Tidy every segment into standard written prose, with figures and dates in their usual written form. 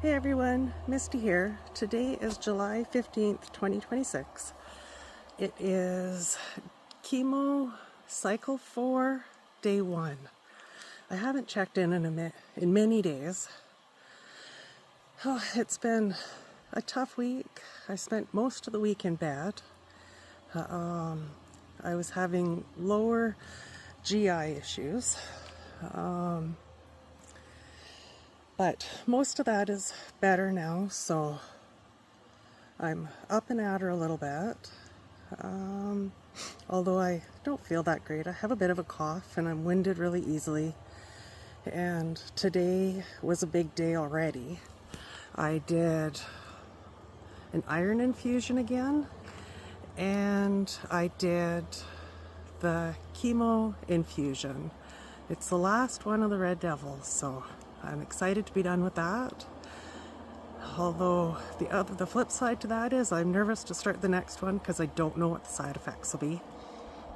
Hey everyone, Misty here. Today is July 15th, 2026. It is Chemo Cycle 4, Day 1. I haven't checked in many days. Oh, it's been a tough week. I spent most of the week in bed. I was having lower GI issues. But most of that is better now, so I'm up and at her a little bit. Although I don't feel that great. I have a bit of a cough and I'm winded really easily. And today was a big day already. I did an iron infusion again, and I did the chemo infusion. It's the last one of the Red Devils, so I'm excited to be done with that. Although the flip side to that is I'm nervous to start the next one because I don't know what the side effects will be.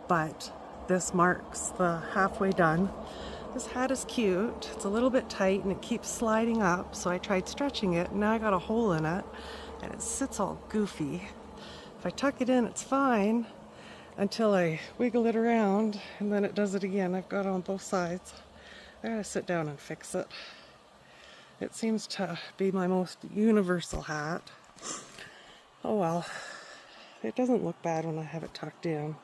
But this marks the halfway done. This hat is cute. It's a little bit tight and it keeps sliding up, so I tried stretching it and now I got a hole in it and it sits all goofy. If I tuck it in, it's fine until I wiggle it around and then it does it again. I've got it on both sides. I gotta sit down and fix it. It seems to be my most universal hat. Oh well, it doesn't look bad when I have it tucked in,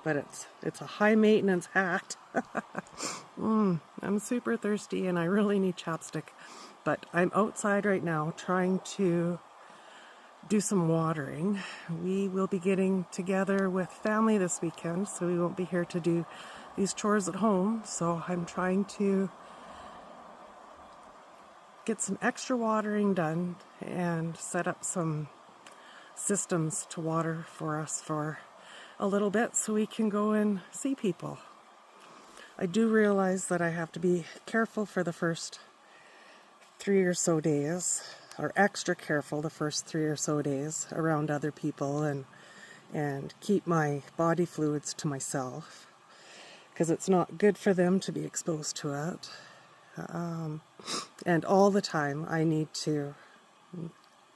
but it's a high maintenance hat. I'm super thirsty and I really need chapstick, but I'm outside right now trying to do some watering. We will be getting together with family this weekend, so we won't be here to do these chores at home, so I'm trying to get some extra watering done and set up some systems to water for us for a little bit so we can go and see people. I do realize that I have to be careful for the first 3 or so days, or extra careful the first 3 or so days around other people, and keep my body fluids to myself, because it's not good for them to be exposed to it. And all the time I need to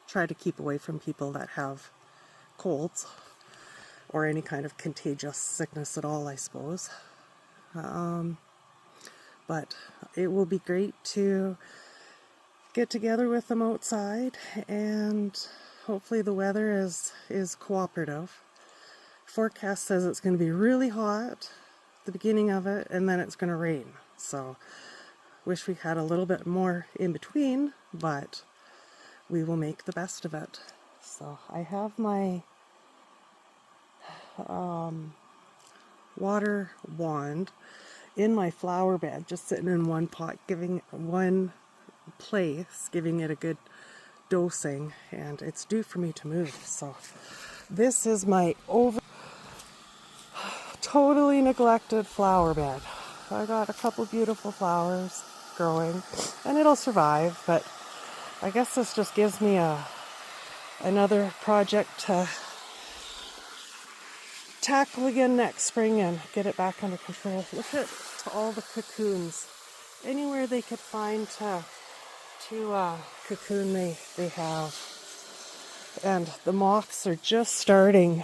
try to keep away from people that have colds or any kind of contagious sickness at all, I suppose. But it will be great to get together with them outside, and hopefully the weather is cooperative. Forecast says it's going to be really hot the beginning of it, and then it's going to rain. So wish we had a little bit more in between, but we will make the best of it. So I have my water wand in my flower bed, just sitting in one pot, giving it a good dosing, and it's due for me to move. So this is my totally neglected flower bed. I got a couple beautiful flowers growing, and it'll survive, but I guess this just gives me another project to tackle again next spring and get it back under control. Look at all the cocoons. Anywhere they could find to cocoon they have. And the moths are just starting,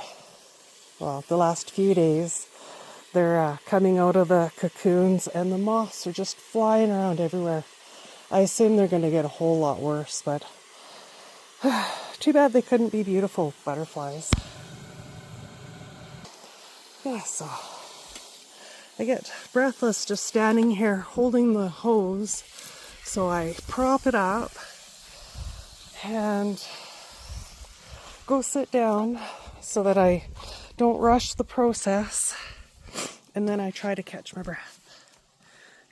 well, the last few days. They're coming out of the cocoons, and the moths are just flying around everywhere. I assume they're going to get a whole lot worse, but too bad they couldn't be beautiful butterflies. Yeah, so I get breathless just standing here holding the hose, so I prop it up and go sit down so that I don't rush the process. And then I try to catch my breath.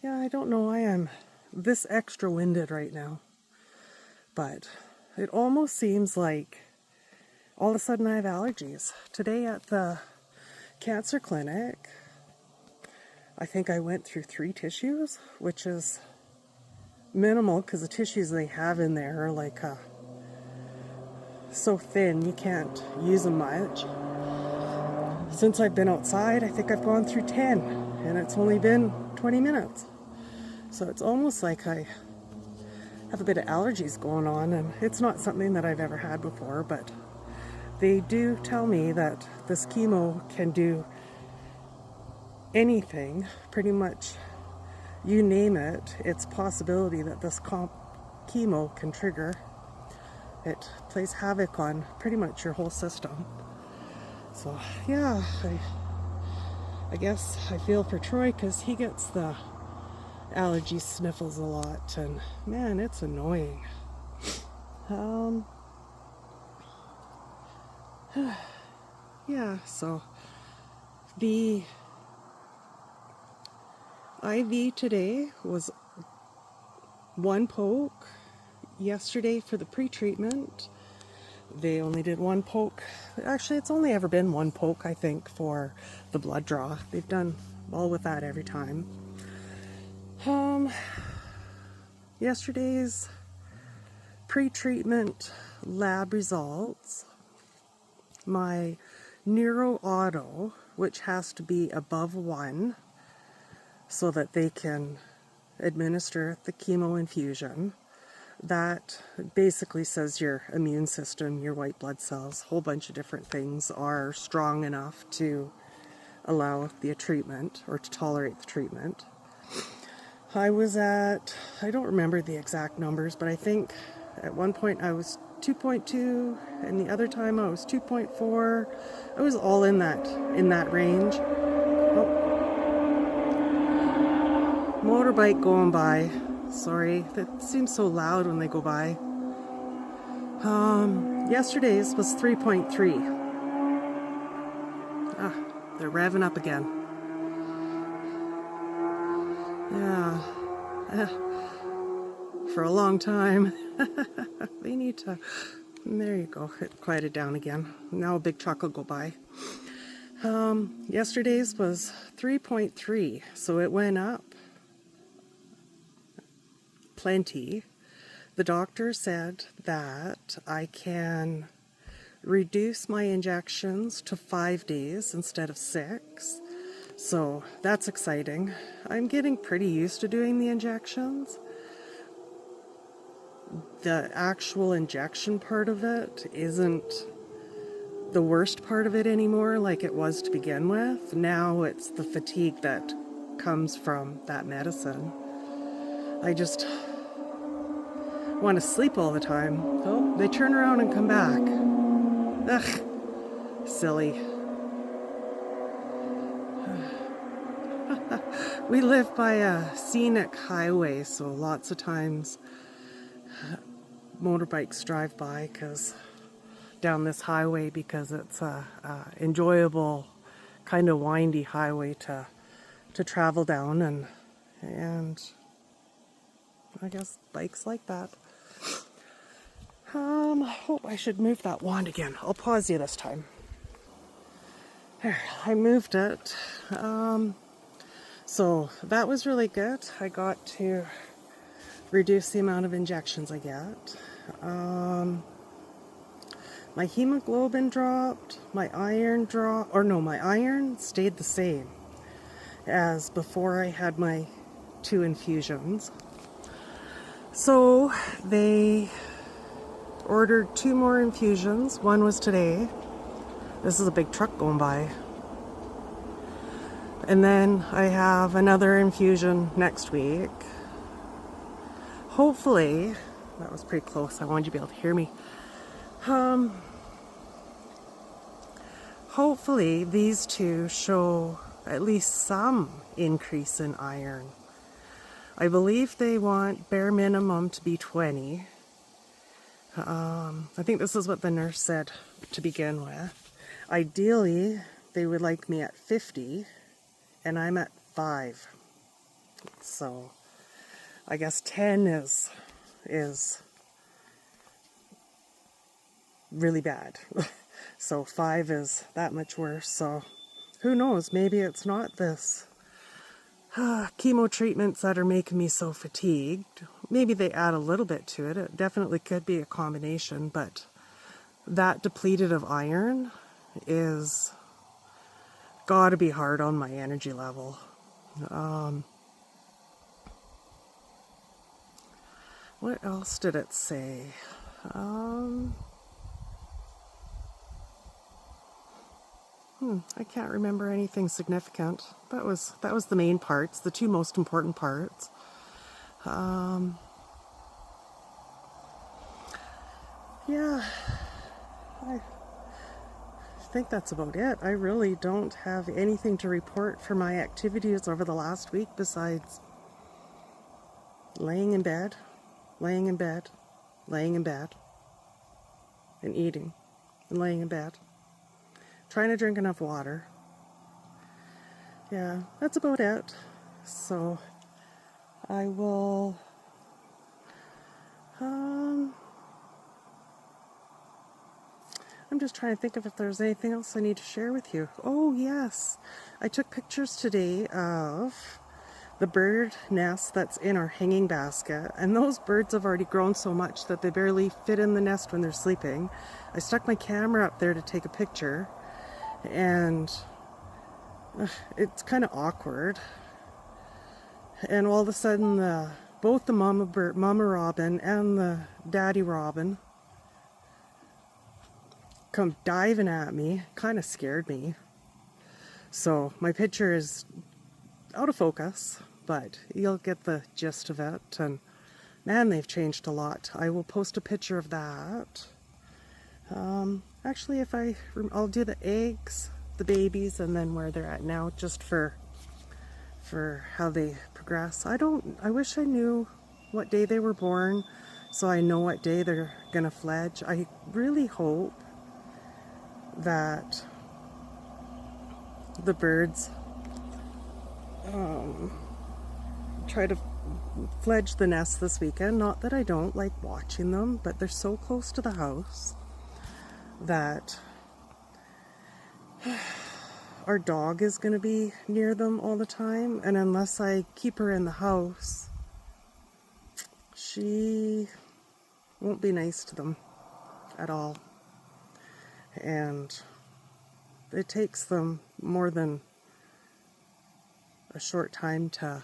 Yeah, I don't know why I'm this extra winded right now, but it almost seems like all of a sudden I have allergies. Today at the cancer clinic, I think I went through 3 tissues, which is minimal because the tissues they have in there are like so thin you can't use them much. Since I've been outside, I think I've gone through 10, and it's only been 20 minutes. So it's almost like I have a bit of allergies going on, and it's not something that I've ever had before, but they do tell me that this chemo can do anything, pretty much you name it. It's a possibility that this chemo can trigger. It plays havoc on pretty much your whole system. So yeah, I guess I feel for Troy because he gets the allergy sniffles a lot, and man, it's annoying. Yeah, so the IV today was 1 poke. Yesterday for the pre-treatment, they only did 1 poke. Actually, it's only ever been 1 poke, I think, for the blood draw. They've done all with that every time. Yesterday's pre-treatment lab results, my neuro-auto, which has to be above 1 so that they can administer the chemo infusion. That basically says your immune system, your white blood cells, a whole bunch of different things are strong enough to allow the treatment or to tolerate the treatment. I was at, I don't remember the exact numbers, but I think at one point I was 2.2 and the other time I was 2.4. I was all in that range. Oh. Motorbike going by. Sorry, that seems so loud when they go by. Yesterday's was 3.3. Ah, they're revving up again. Yeah. For a long time. They need to... There you go. It quieted down again. Now a big truck will go by. Yesterday's was 3.3, so it went up plenty. The doctor said that I can reduce my injections to 5 days instead of 6. So that's exciting. I'm getting pretty used to doing the injections. The actual injection part of it isn't the worst part of it anymore like it was to begin with. Now it's the fatigue that comes from that medicine. I just want to sleep all the time. Oh, they turn around and come back. Ugh, silly. We live by a scenic highway, so lots of times motorbikes drive by down this highway because it's a enjoyable, kind of windy highway to travel down, and I guess bikes like that. Oh, I should move that wand again. I'll pause you this time. There, I moved it. So that was really good. I got to reduce the amount of injections I get. My hemoglobin dropped, my iron dropped, my iron stayed the same as before I had my 2 infusions. So they ordered 2 more infusions. One was today. This is a big truck going by. And then I have another infusion next week. Hopefully, that was pretty close. I wanted you to be able to hear me. Hopefully these 2 show at least some increase in iron. I believe they want bare minimum to be 20. I think this is what the nurse said to begin with. Ideally, they would like me at 50, and I'm at 5. So I guess 10 is really bad. So 5 is that much worse. So who knows? Maybe it's not this chemo treatments that are making me so fatigued. Maybe they add a little bit to it. It definitely could be a combination, but that depleted of iron is gotta be hard on my energy level. What else did it say? I can't remember anything significant. That was the main parts, the two most important parts. Yeah, I think that's about it. I really don't have anything to report for my activities over the last week besides laying in bed, laying in bed, laying in bed, and eating, and laying in bed. Trying to drink enough water. Yeah, that's about it. So I will I'm just trying to think of if there's anything else I need to share with you. Oh yes, I took pictures today of the bird nest that's in our hanging basket, and those birds have already grown so much that they barely fit in the nest when they're sleeping. I stuck my camera up there to take a picture, and it's kind of awkward. And all of a sudden, both the mama robin and the daddy robin come diving at me. Kind of scared me. So my picture is out of focus, but you'll get the gist of it. And man, they've changed a lot. I will post a picture of that. Actually, I'll do the eggs, the babies, and then where they're at now, just for how they progress. I wish I knew what day they were born, so I know what day they're gonna fledge. I really hope that the birds try to fledge the nest this weekend. Not that I don't like watching them, but they're so close to the house that our dog is going to be near them all the time, and unless I keep her in the house, she won't be nice to them at all. And it takes them more than a short time to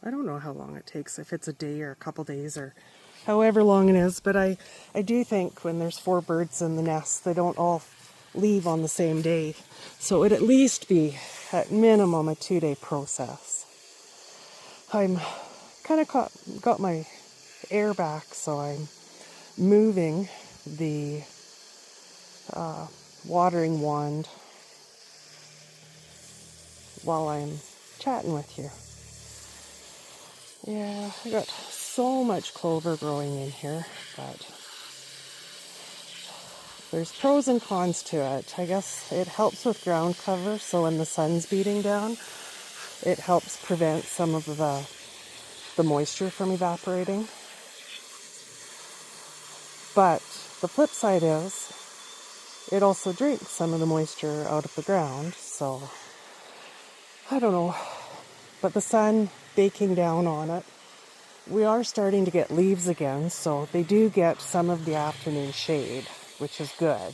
I don't know how long it takes, if it's a day or a couple days or however long it is, but I do think when there's 4 birds in the nest, they don't all leave on the same day. So it would at least be, at minimum, a 2-day process. I'm kind of got my air back, so I'm moving the watering wand while I'm chatting with you. Yeah, I got so much clover growing in here, but there's pros and cons to it. I guess it helps with ground cover, so when the sun's beating down, it helps prevent some of the moisture from evaporating. But the flip side is, it also drinks some of the moisture out of the ground, so I don't know. But the sun baking down on it, we are starting to get leaves again, so they do get some of the afternoon shade, which is good.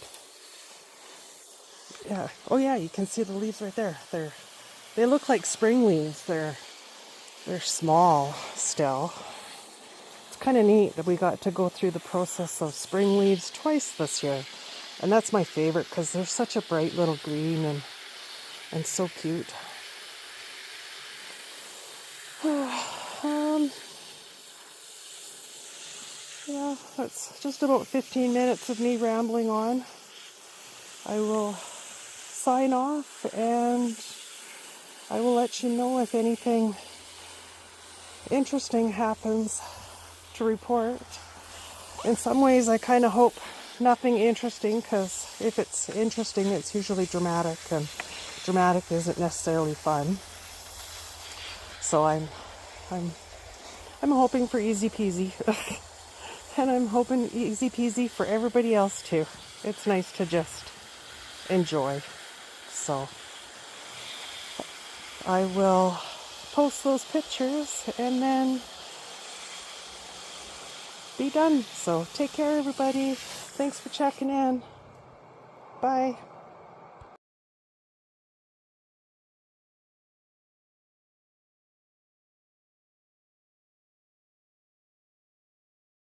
Yeah. Oh yeah, you can see the leaves right there. They look like spring leaves. They're small still. It's kind of neat that we got to go through the process of spring leaves twice this year. And that's my favorite because they're such a bright little green and so cute. Yeah, that's just about 15 minutes of me rambling on. I will sign off, and I will let you know if anything interesting happens to report. In some ways, I kind of hope nothing interesting, because if it's interesting, it's usually dramatic, and dramatic isn't necessarily fun. So I'm hoping for easy peasy. And I'm hoping easy peasy for everybody else too. It's nice to just enjoy. So I will post those pictures and then be done. So take care, everybody. Thanks for checking in. Bye.